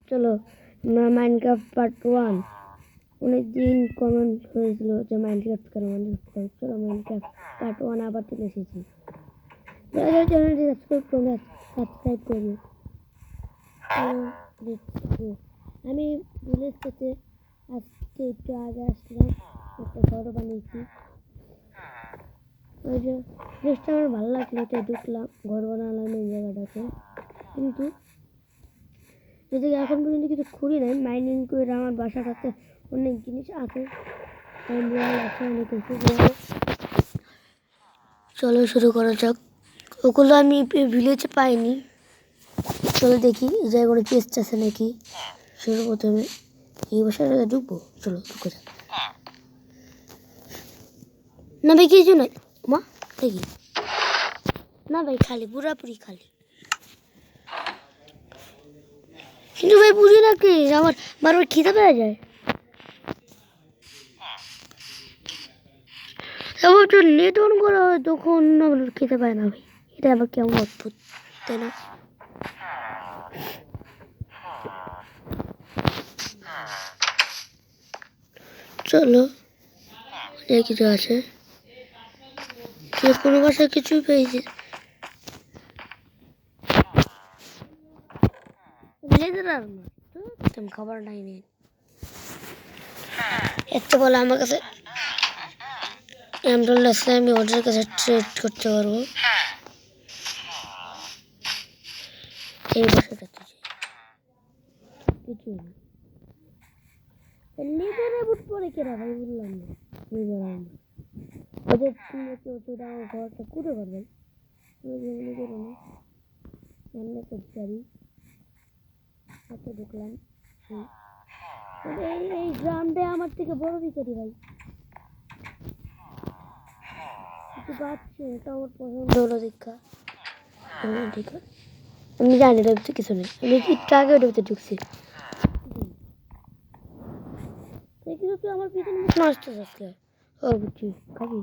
চলো Minecraft part 1 অনেকদিন comment হয়েছিল যে মাইনক্রাফট করো। চলো মাইনক্রাফট পার্ট 1 আবার চলে এসেছি। যারা চ্যানেলটি সাবস্ক্রাইব করবে। আমি ভিলেজ থেকে আজকে একটু আগে আসলাম, একটা ঘর বানিয়েছি। ওই যে জিনিসটা আমার ভালো লাগলো, তাই ঢুকলাম, ঘর বানালাম এই জায়গাটাতে। কিন্তু যদি এখন পর্যন্ত কিছু খুঁড়ি নাই, মাইনিং করে আমার বাসাটাতে অনেক জিনিস আছে। চলো শুরু করা যাক। ওগুলো আমি ভিলেজে পাইনি। চলো দেখি এই জায়গায় কোনো চেস্ট আছে নাকি। সর্বপ্রথমে এই বাসাটাতে ঢুকবো। চলো ঢুকে যাক। না ভাই কিছু নাই মা, দেখি না ভাই, খালি পুরাপুরি খালি। কিন্তু ভাই বুঝি না কি আমার বারবার খিদে পেয়ে যায়। তারপর তো নেট অন করা হয় তখন আমার খেতে পায় না ভাই, এটা আবার কেমন অদ্ভুত, তাই না? চলো এই কিছু আছে, কোনো বাসায় কিছুই পেয়েছে। খাবার নাই নেই এত বলে আমার কাছে এমরল্ড আসলে আমি ওদের কাছে ট্রেড করতে পারবো। এই বাসাটাতে কিছু না, লিডারে বুট পরে কেনা ভাই, বললাম না লিডার ওদের ওটা আমার ঘরটা কুড়ে পারবেন মনে করো না। রান্না করতে পারি, হাতে ঢুকলাম। এই গ্রামটা আমার থেকে বড় ভিখারি ভাই, কিছু পাচ্ছি এটা আমার পছন্দ হলো দীক্ষা। আমি জানি এটা হচ্ছে কিছু নেই, আমি একটু আগে ওটা ভিতরে ঢুকছি। আমার পিছনে নষ্ট হচ্ছে। ও বুঝছি খাবি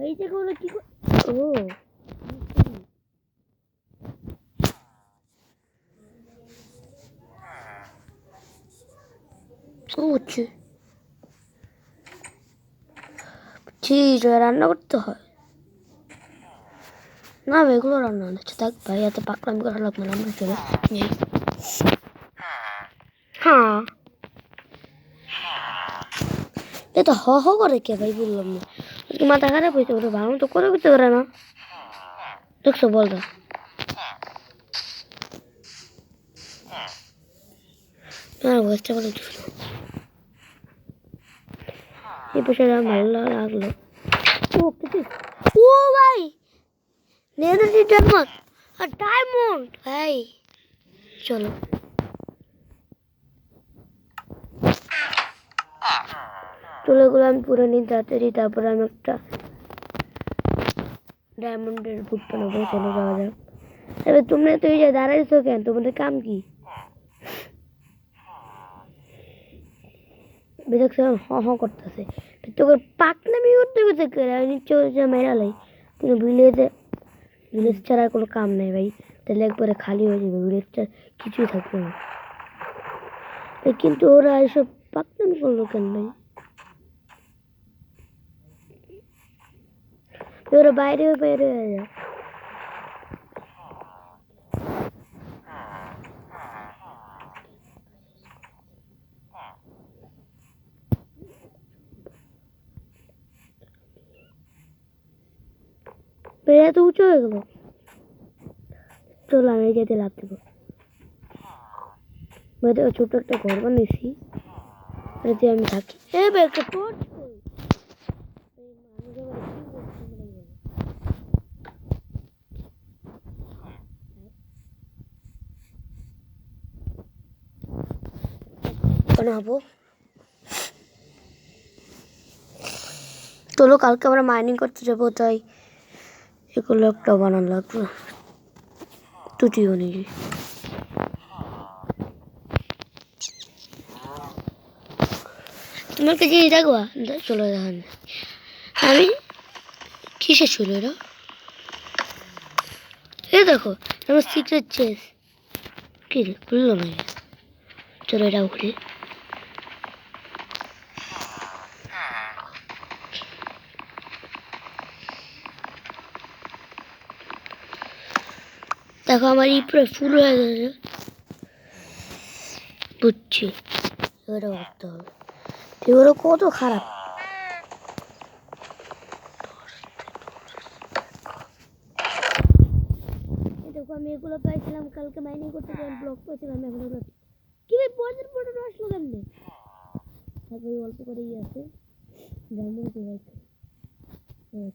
এই যে কোনো কি ও হচ্ছে রান্না করতে হয় না ভাই, এগুলো রান্না হচ্ছে। থাক ভাই, এত পাকলাম করা লাগবে না, আমরা চলে হ্যাঁ এটা হ হ করে কে ভাই, বললাম না মাথা খারাপ হয়েছে, ওটা ভালো তো করে করতে পারে না, দেখছো বলটা। বসতে পারে এই পেশাটা ভালো লাগলো। ও ভাই ডায়মন্ড ভাই, চলো চলে গেলো আমি পুরো নিন তাড়াতাড়ি। তারপরে আমি একটা ডায়মন্ডের বুট বানাবো। চলে যাওয়া যাক। এবার তোমরা তো এই যে দাঁড়াইছো কেন, তোমাদের কাম কি? দেখছো হ হ করতেছে, তোকে পাকনামি করতে করতে নিশ্চয় মেরালাই। কিন্তু ভিলেজ ছাড়া কোনো কাম নেই ভাই, তাহলে একবারে খালি হয়ে যাবে ভিলেজটা, কিছুই থাকবে না। কিন্তু ওরা এসব পাকনামি করলো কেন ভাই? ওরা বাইরে বাইরে হয়ে যায়। বেড়ে তো উঁচু হয়ে গেল। চলো আমি যেতে লাভ দেবো। ছোট একটা ঘর বানিয়েছি, এতে আমি থাকি। একটা টর্চ বানাবো। চলো কালকে আমরা মাইনিং করতে যাবো, তাই এগুলো একটা বানানো লাগবে। তুটিও নেই তোমার কাছে দেখবা, চলো দেখেন আমি কিসে ছিল এরা? এ দেখো আমার সিক্রেট চেস কি রে খুললো না। চলো এটাও খুলি। দেখো আমার ই পুরো ফুল হয়ে গেছে। বুঝছি এবারে করতে হবে। এগুলো কত খারাপ। দেখো আমি এগুলো পাইছিলাম কালকে মাইনিং করতে গিয়ে ব্লক করেছিলাম। এখন এগুলো কি ভাই পয়সার পড়ে আসলো কেমনে? তারপরে অল্প করেই আছে ডায়মন্ড কি ভাই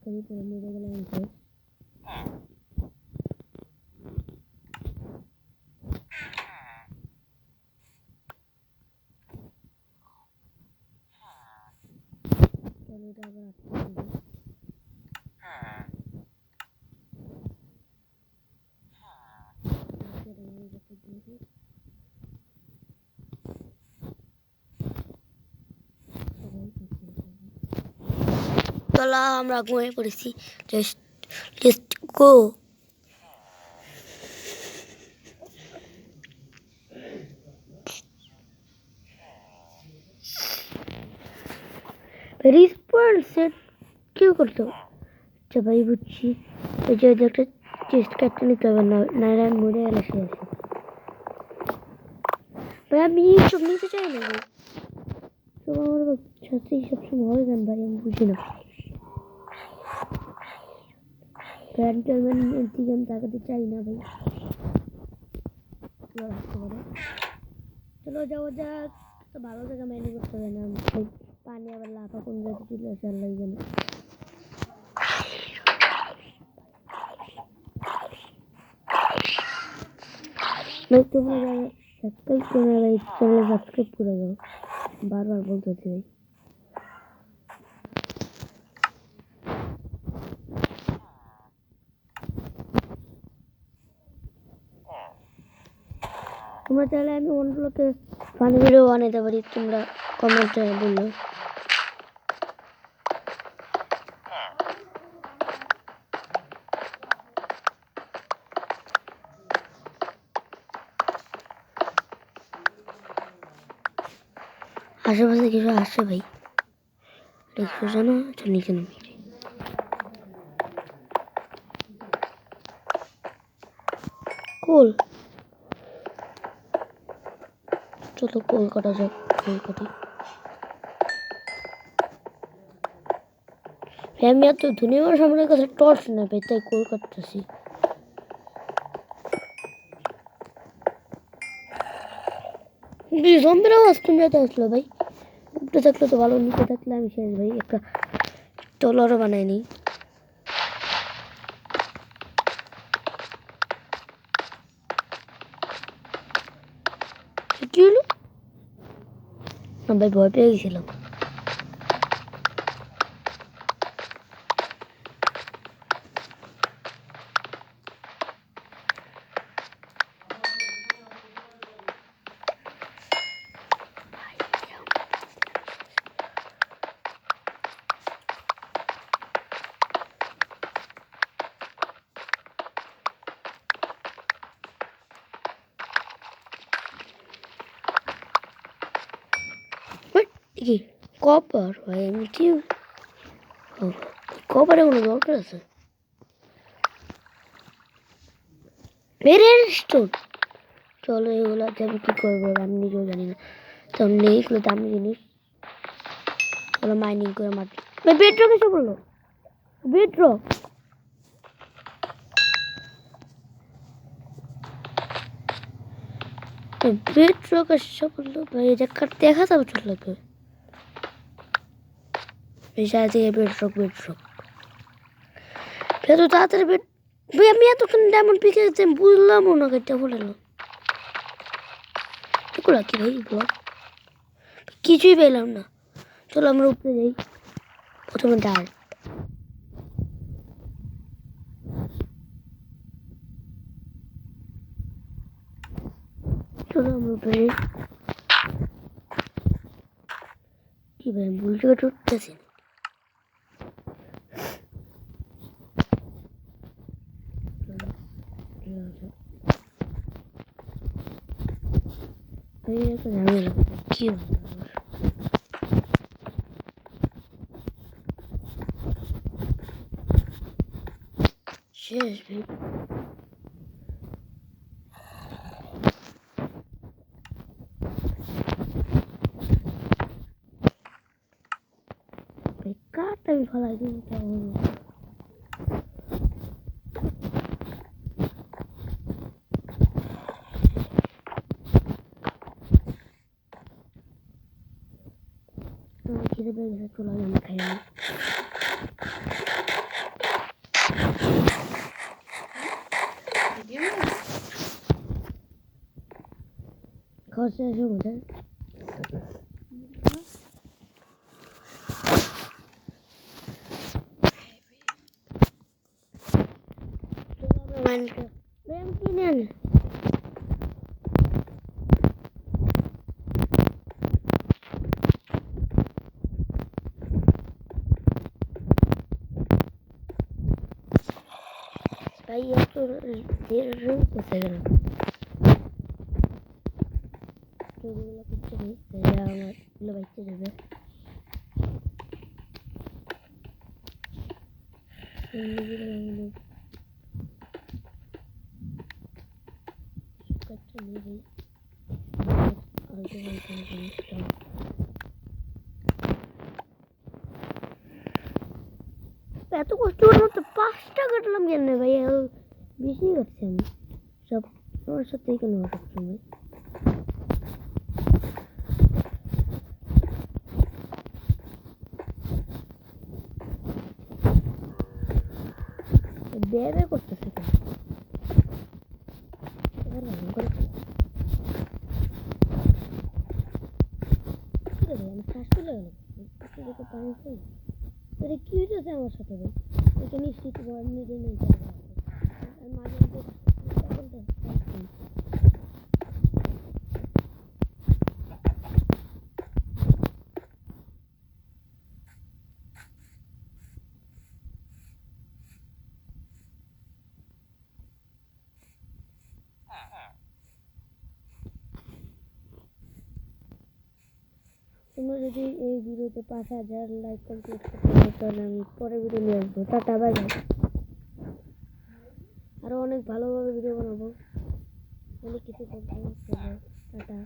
কবি পরে মেরে গেলাম আমাকে। চলো এটা আবার আসতে হবে। চলো আমরা ঘুমিয়ে পড়েছি। Let's go. রিস্পন্স সেট কেউ করতো। আচ্ছা ভাই বুঝছি। ওই যে একটা চেস্ট কাটতে নিতে হবে না, নাইলে আমি মরে গেলে সে আছে। ভাই আমি এইসব নিতে চাই না ভাই। তো আমার সাথেই সবসময় হয় কেন ভাই আমি বুঝি না। ফ্যান্টারম্যান থেকে আমি তাকাতে চাই না ভাই। রাখতে পারে। চলো যাওয়া যাক। তো ভালো জায়গা মাইনে করতে হবে না ভাই। পানি আবার লাফা কোন জায়গায় চলে আসে আল্লাহ জানে। ভাই তোমরা যারা সাবস্ক্রাইব করে না ভাই চ্যানেলে সাবস্ক্রাইব করে দাও। বারবার বলতেছি ভাই। তোমরা চাইলে আমি অন্যগুলোকে ফানি ভিডিও বানাতে পারি, তোমরা কমেন্টে বললো। আশেপাশে কিছু আসছে ভাই, দেখছো জানো? চল নিচে নামি। কোল চলো কোল কাটা যাক। কোল কাটি। আমি এত ধনী আমার সামনে কাছে টর্চ না পাই তাই কোল কাটতেছি। জম্বির আওয়াজ তুমি এত আসলো ভাই। উপরে থাকলে তো ভালো, নিচে থাকলে আমি শেষ ভাই। একটা টলারও বানাই নি। কি হলো? না ভাই ভয় পেয়ে গেছিলাম। কি কপার ভাই? আমি কি কপারে কোনো দরকার আছে? স্টোন চলো এগুলো আমি কি করবো আমি নিজেও জানি না। তো নেই এগুলো দামি জিনিস। চলো মাইনিং করে মাটি। বেডরক এসে বললো। বেডরক বেডরক এসে বললো ভাই। এটা কাটতে 1000 বছর লাগবে। এই সারা থেকে বেডরক এত তাড়াতাড়ি ভাই আমি এতক্ষণ ডায়মন্ড পিকে বুঝলামও না কেটে বললো। এগুলো কি ভাই ব্লক? কিছুই পেলাম না। চলো আমরা উপরে যাই। প্রথমে ডার্ট। চলো আমরা উপরে কি ভাই ভুল জায়গাটা উঠতেছি। এই একটা ঝামেলা কি হবে শেষ কাঠটা আমি ফেলাই দিই খিদে পেয়ে গেছে চলে আমি খাই খাওয়া শেষ হয়ে গেছে প্রেম কিনেন তাই এত দেড় কোথায় গেলাম ছবিগুলো করতে নেই আমার এগুলো বাইতে যাবে এত কষ্ট করে মতো 5টা কাটলাম কেন ভাই বেশি কাটছে আমি সব আমার সাথেই কেন কাটছি ভাই দেবে করতেছে কেন আমি শ্বাস তুলে গেল পানি খাই এটা কি হইতেছে আমার সাথে ভাই এটা নিশ্চিত নিজে নেই মাঝে মাঝে তোমরা যদি এই ভিডিওতে 5000 লাইক কমপ্লিট করতে পারো তাহলে আমি পরে ভিডিও নিয়ে আসবো টাটা বাই বাই আরো অনেক ভালোভাবে ভিডিও বানাবো অনেক কিছু করবো টাটা